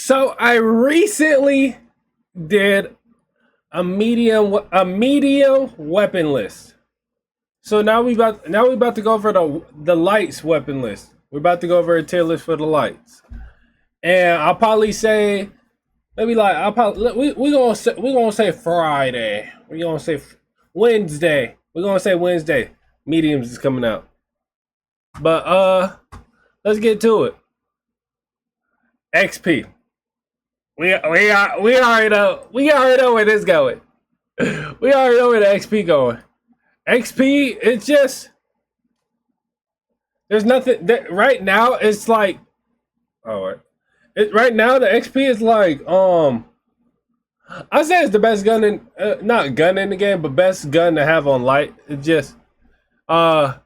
So I recently did a medium weapon list. So now we about to go over the lights weapon list. We're about to go over a tier list for the lights, and I'll probably say maybe like I'll probably we gonna say Friday. We gonna say Wednesday. We're gonna say Wednesday. Mediums is coming out, but let's get to it. XP. We already know where this going. We already know where the XP going. XP, it's just there's nothing right now. It's like all right. Right now the XP is like I say it's the best gun in not gun in the game, but best gun to have on light. It just uh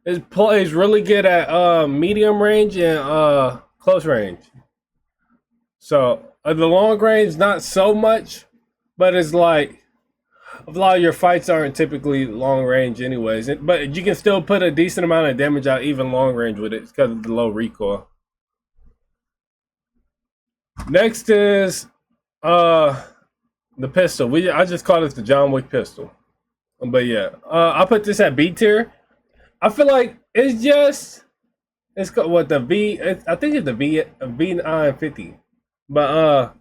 it plays really good at medium range and close range. So the long range not so much, but it's like a lot of your fights aren't typically long range anyways. But you can still put a decent amount of damage out even long range with it because of the low recoil. Next is uh the pistol. I just call it the John Wick pistol. But yeah, I put this at B tier. I feel like it's got what the V. I think it's the V950. But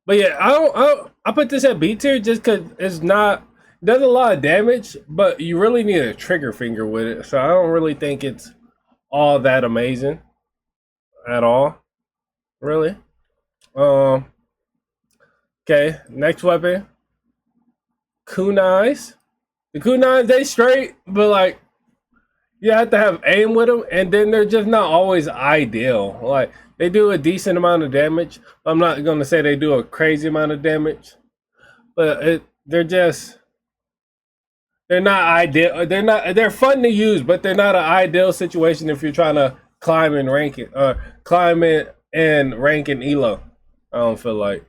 but yeah, I put this at B tier just because it's not does a lot of damage, but you really need a trigger finger with it. So I don't really think it's all that amazing at all, really. Um, okay, next weapon, kunais. The kunais they straight, but like you have to have aim with them, and then they're just not always ideal. Like they do a decent amount of damage. I'm not gonna say they do a crazy amount of damage, but they're not ideal. They're fun to use, but they're not an ideal situation if you're trying to climb it and rank in elo. I don't feel like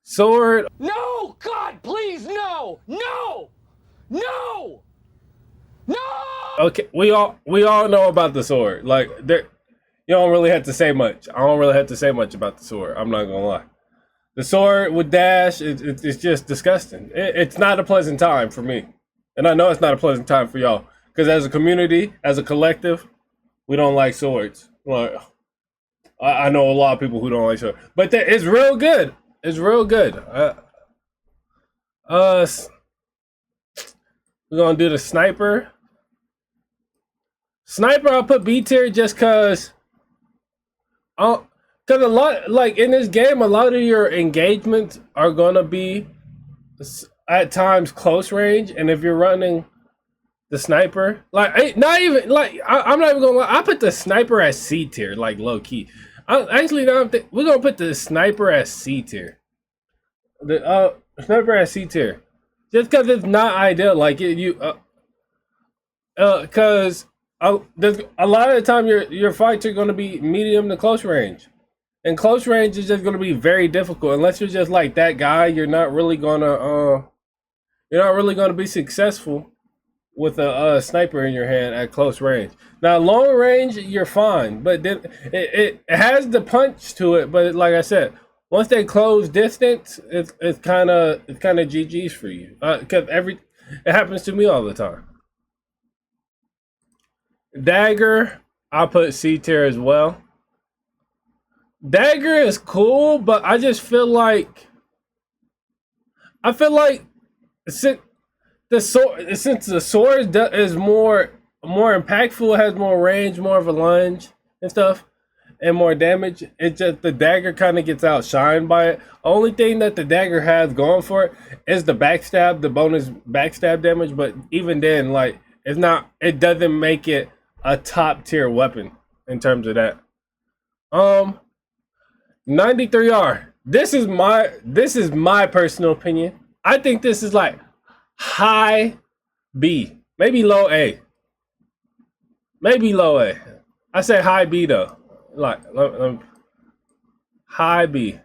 sword. No! God, please, no! No! No! No! Okay, we all know about the sword. Like there, you don't really have to say much. I don't really have to say much about the sword. I'm not gonna lie. The sword with dash, it's just disgusting. It's not a pleasant time for me, and I know it's not a pleasant time for y'all. Because as a community, as a collective, we don't like swords. Like I know a lot of people who don't like swords, but it's real good. It's real good. Uh, we're gonna do the sniper. Sniper, I'll put B tier just cause a lot like in this game, a lot of your engagements are gonna be at times close range, and if you're running the sniper, like not even like I'm not even gonna lie, I put the sniper as C tier, like low key. Actually, no, we're gonna put the sniper as C tier. The sniper as C tier, just because it's not ideal. Like because there's a lot of the time your fights are going to be medium to close range, and close range is just going to be very difficult unless you're just like that guy. You're not really gonna be successful with a sniper in your hand at close range. Now long range you're fine, but then it has the punch to it. But like I said, once they close distance, it's kind of GG's for you because it happens to me all the time. Dagger, I'll put C tier as well. Dagger is cool, but I feel like since the sword is more impactful, has more range, more of a lunge and stuff, and more damage. It just the dagger kind of gets outshined by it. Only thing that the dagger has going for it is the backstab, the bonus backstab damage. But even then, like it's not, it doesn't make it a top tier weapon in terms of that. Um, 93R. This is my personal opinion. I think this is like high B, maybe low A, maybe low A. I say high B though, like high B.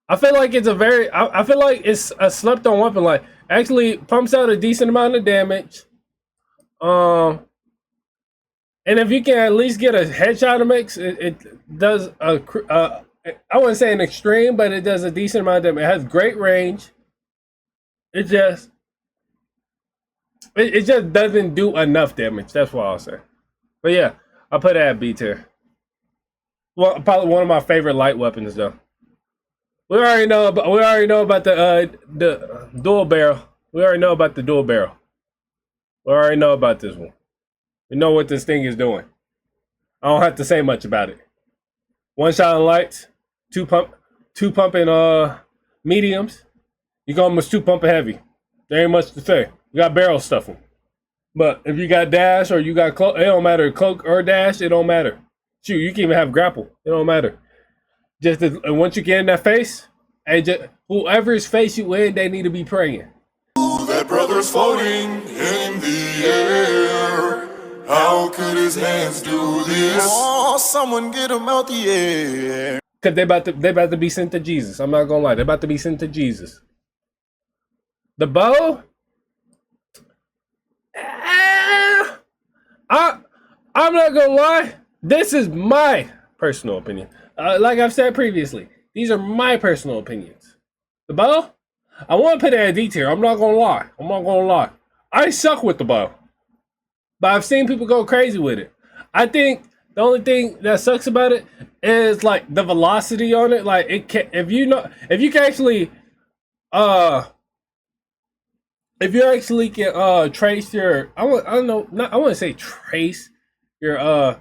I feel like I feel like it's a slept on weapon. Like actually pumps out a decent amount of damage. Um, And if you can at least get a headshot mix, it does I wouldn't say an extreme, but it does a decent amount of damage. It has great range. It just it just doesn't do enough damage. That's what I'll say. But yeah, I'll put it at B tier. Well, probably one of my favorite light weapons though. We already know about the dual barrel. We already know about the dual barrel. We already know about this one. We know what this thing is doing. I don't have to say much about it. One shot on lights, two pumping mediums. You go almost two pumping heavy. There ain't much to say. You got barrel stuffing. But if you got dash or you got cloak, it don't matter. Cloak or dash, it don't matter. Shoot, you can even have grapple. It don't matter. Just once you get in that face, and just, whoever's face you in, they need to be praying. That brother's floating in the air. How could his hands do this? Oh, someone get him out the air. Cause they about to be sent to Jesus. I'm not gonna lie, they about to be sent to Jesus. The bow, I'm not gonna lie. This is my personal opinion. Like I've said previously, these are my personal opinions. The bow, I want to put it at D tier. I'm not gonna lie. I suck with the bow, but I've seen people go crazy with it. I think the only thing that sucks about it is like the velocity on it. Like it can, if you can actually trace your, I wouldn't say trace your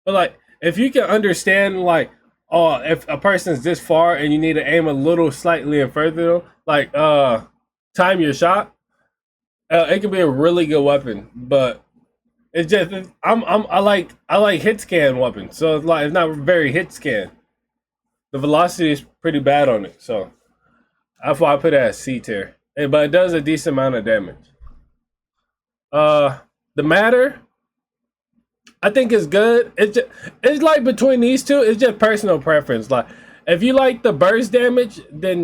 but like if you can understand like, oh, if a person's this far and you need to aim a little slightly and further, like time your shot, it can be a really good weapon. But it's just I like hit scan weapons, so it's not very hit scan. The velocity is pretty bad on it, so that's why I put it at C tier. But it does a decent amount of damage. The matter, I think it's good. It's like between these two, it's just personal preference. Like if you like the burst damage, then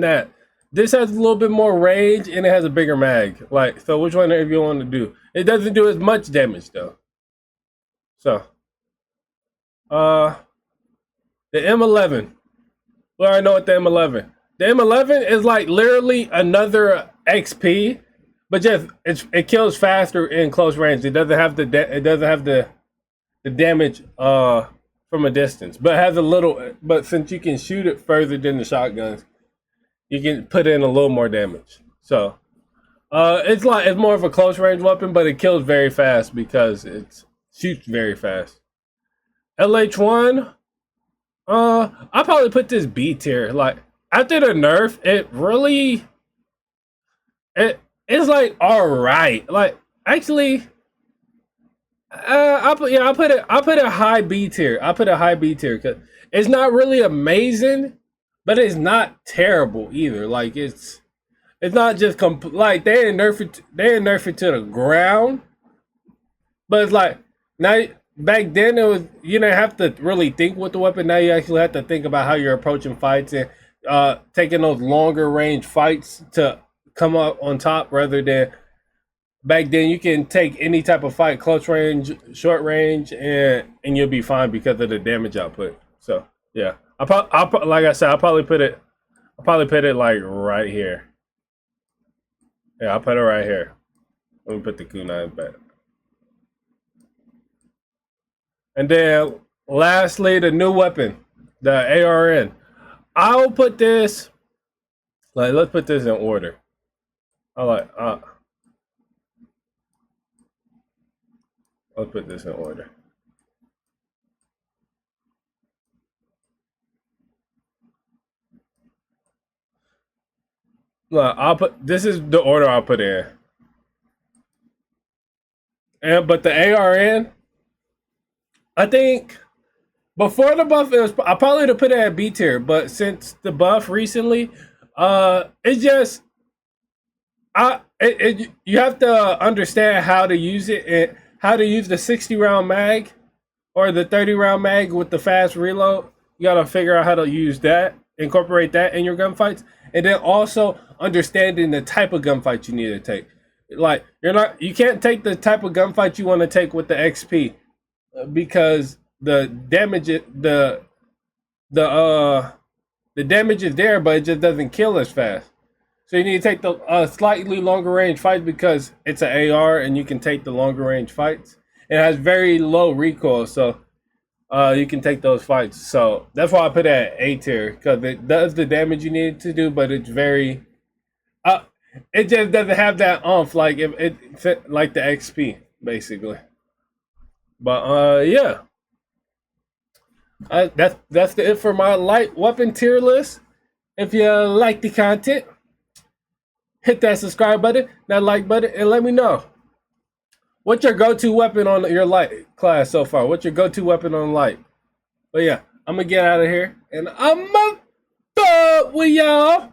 this has a little bit more range and it has a bigger mag. Like, so which one if you want to do? It doesn't do as much damage though. So the M11. Well, I know what the M11. The M11 is like literally another XP, but just it kills faster in close range. It doesn't have the damage from a distance, but it has a little. But since you can shoot it further than the shotguns, you can put in a little more damage. So it's more of a close range weapon, but it kills very fast because it shoots very fast. LH1, I probably put this B tier. Like after the nerf, it's like all right. Like actually, I'll put a high B tier. I put a high B tier because it's not really amazing, but it's not terrible either. Like it's not just like they didn't nerf it to the ground, but it's like now. Back then, you didn't have to really think with the weapon. Now you actually have to think about how you're approaching fights and taking those longer range fights to come up on top. Rather than back then, you can take any type of fight, close range, short range, and you'll be fine because of the damage output. So yeah, like I said, I'll probably put it like right here. Yeah, I'll put it right here. Let me put the kunai back. And then lastly, the new weapon, the ARN. I'll put this, let's put this in order. Let's put this in order. Look, this is the order I'll put in. But the ARN, I think before the buff, I probably would have put it at B tier, but since the buff recently, it's just you have to understand how to use it and how to use the 60 round mag or the 30 round mag with the fast reload. You gotta figure out how to use that, incorporate that in your gunfights, and then also understanding the type of gunfight you need to take. Like you can't take the type of gunfight you want to take with the XP. because the damage the damage is there, but it just doesn't kill as fast. So you need to take the slightly longer range fights because it's an AR and you can take the longer range fights. It has very low recoil, so you can take those fights. So that's why I put it at A tier because it does the damage you need it to do, but it's very it just doesn't have that like if it like the XP basically. But yeah, that's it for my light weapon tier list. If you like the content, hit that subscribe button, that like button, and let me know what's your go-to weapon on your light class so far. What's your go-to weapon on light? But yeah, I'm gonna get out of here, and I'm up with y'all.